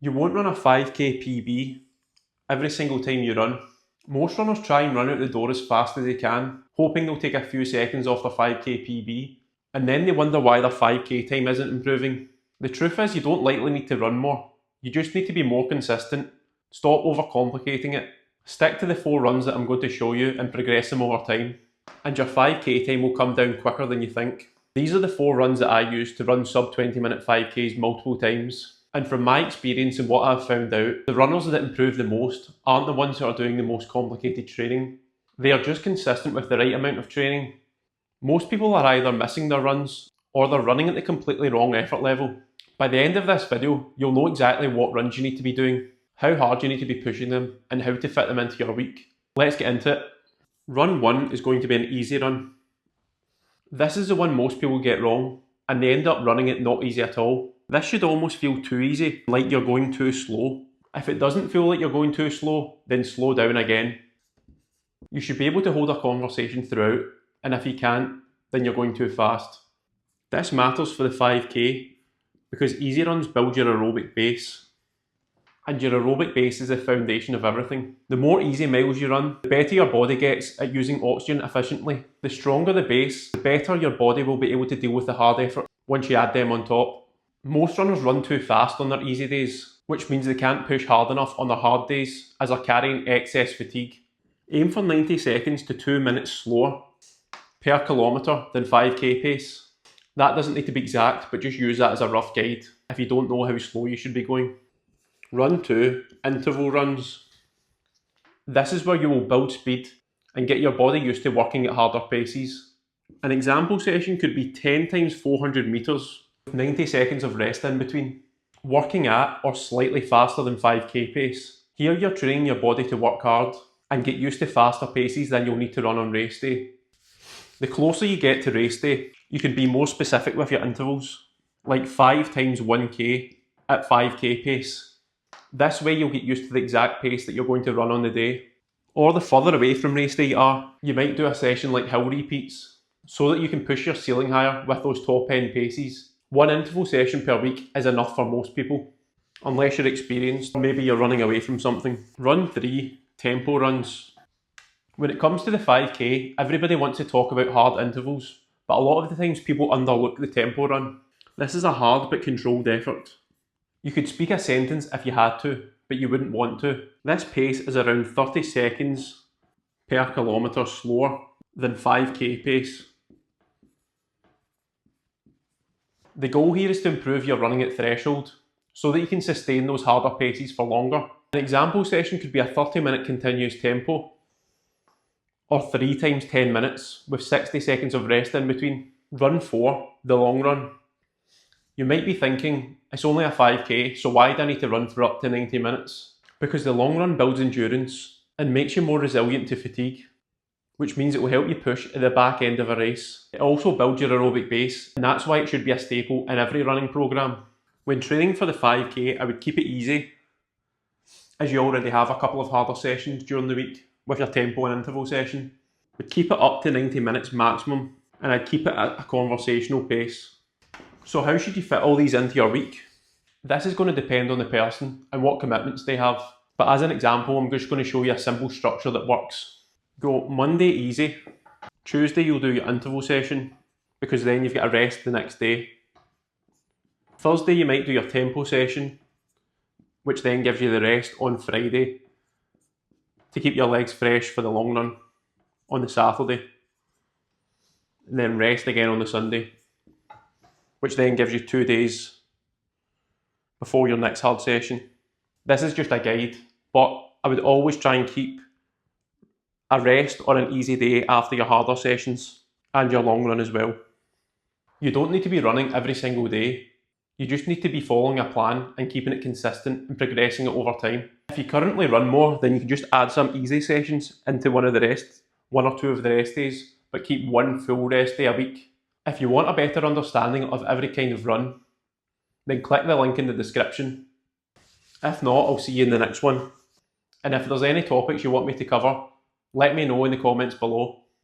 You won't run a 5k PB every single time you run. Most runners try and run out the door as fast as they can, hoping they'll take a few seconds off their 5k PB, and then they wonder why their 5k time isn't improving. The truth is, you don't likely need to run more. You just need to be more consistent. Stop overcomplicating it. Stick to the 4 runs that I'm going to show you and progress them over time, and your 5k time will come down quicker than you think. These are the 4 runs that I use to run sub 20-minute 5ks multiple times. And from my experience and what I've found out, the runners that improve the most aren't the ones who are doing the most complicated training. They are just consistent with the right amount of training. Most people are either missing their runs or they're running at the completely wrong effort level. By the end of this video, you'll know exactly what runs you need to be doing, how hard you need to be pushing them, and how to fit them into your week. Let's get into it. Run 1 is going to be an easy run. This is the one most people get wrong, and they end up running it not easy at all. This should almost feel too easy, like you're going too slow. If it doesn't feel like you're going too slow, then slow down again. You should be able to hold a conversation throughout, and if you can't, then you're going too fast. This matters for the 5k because easy runs build your aerobic base. And your aerobic base is the foundation of everything. The more easy miles you run, the better your body gets at using oxygen efficiently. The stronger the base, the better your body will be able to deal with the hard effort once you add them on top. Most runners run too fast on their easy days, which means they can't push hard enough on their hard days as they're carrying excess fatigue. Aim for 90 seconds to 2 minutes slower per kilometre than 5k pace. That doesn't need to be exact, but just use that as a rough guide if you don't know how slow you should be going. Run 2, interval runs. This is where you will build speed and get your body used to working at harder paces. An example session could be 10 times 400 metres with 90 seconds of rest in between. Working at or slightly faster than 5k pace. Here you're training your body to work hard and get used to faster paces than you'll need to run on race day. The closer you get to race day, you can be more specific with your intervals, like 5 times 1k at 5k pace. This way you'll get used to the exact pace that you're going to run on the day. Or the further away from race day you are, you might do a session like hill repeats, so that you can push your ceiling higher with those top end paces. 1 interval session per week is enough for most people, unless you're experienced or maybe you're running away from something. Run 3, tempo runs. When it comes to the 5k, everybody wants to talk about hard intervals, but a lot of the times people underlook the tempo run. This is a hard but controlled effort. You could speak a sentence if you had to, but you wouldn't want to. This pace is around 30 seconds per kilometre slower than 5k pace. The goal here is to improve your running at threshold, so that you can sustain those harder paces for longer. An example session could be a 30-minute continuous tempo, or 3 times 10 minutes with 60 seconds of rest in between. Run 4, the long run. You might be thinking, it's only a 5k, so why do I need to run for up to 90 minutes? Because the long run builds endurance and makes you more resilient to fatigue, which means it will help you push at the back end of a race. It also builds your aerobic base, and that's why it should be a staple in every running programme. When training for the 5k, I would keep it easy, as you already have a couple of harder sessions during the week with your tempo and interval session. But keep it up to 90 minutes maximum, and I'd keep it at a conversational pace. So how should you fit all these into your week? This is going to depend on the person and what commitments they have. But as an example, I'm just going to show you a simple structure that works. Go Monday easy. Tuesday you'll do your interval session, because then you've got a rest the next day. Thursday you might do your tempo session, which then gives you the rest on Friday to keep your legs fresh for the long run on the Saturday. And then rest again on the Sunday, which then gives you 2 days before your next hard session. This is just a guide, but I would always try and keep a rest or an easy day after your harder sessions and your long run as well. You don't need to be running every single day. You just need to be following a plan and keeping it consistent and progressing it over time. If you currently run more, then you can just add some easy sessions into one or two of the rest days, but keep 1 full rest day a week. If you want a better understanding of every kind of run, then click the link in the description. If not, I'll see you in the next one. And if there's any topics you want me to cover, let me know in the comments below.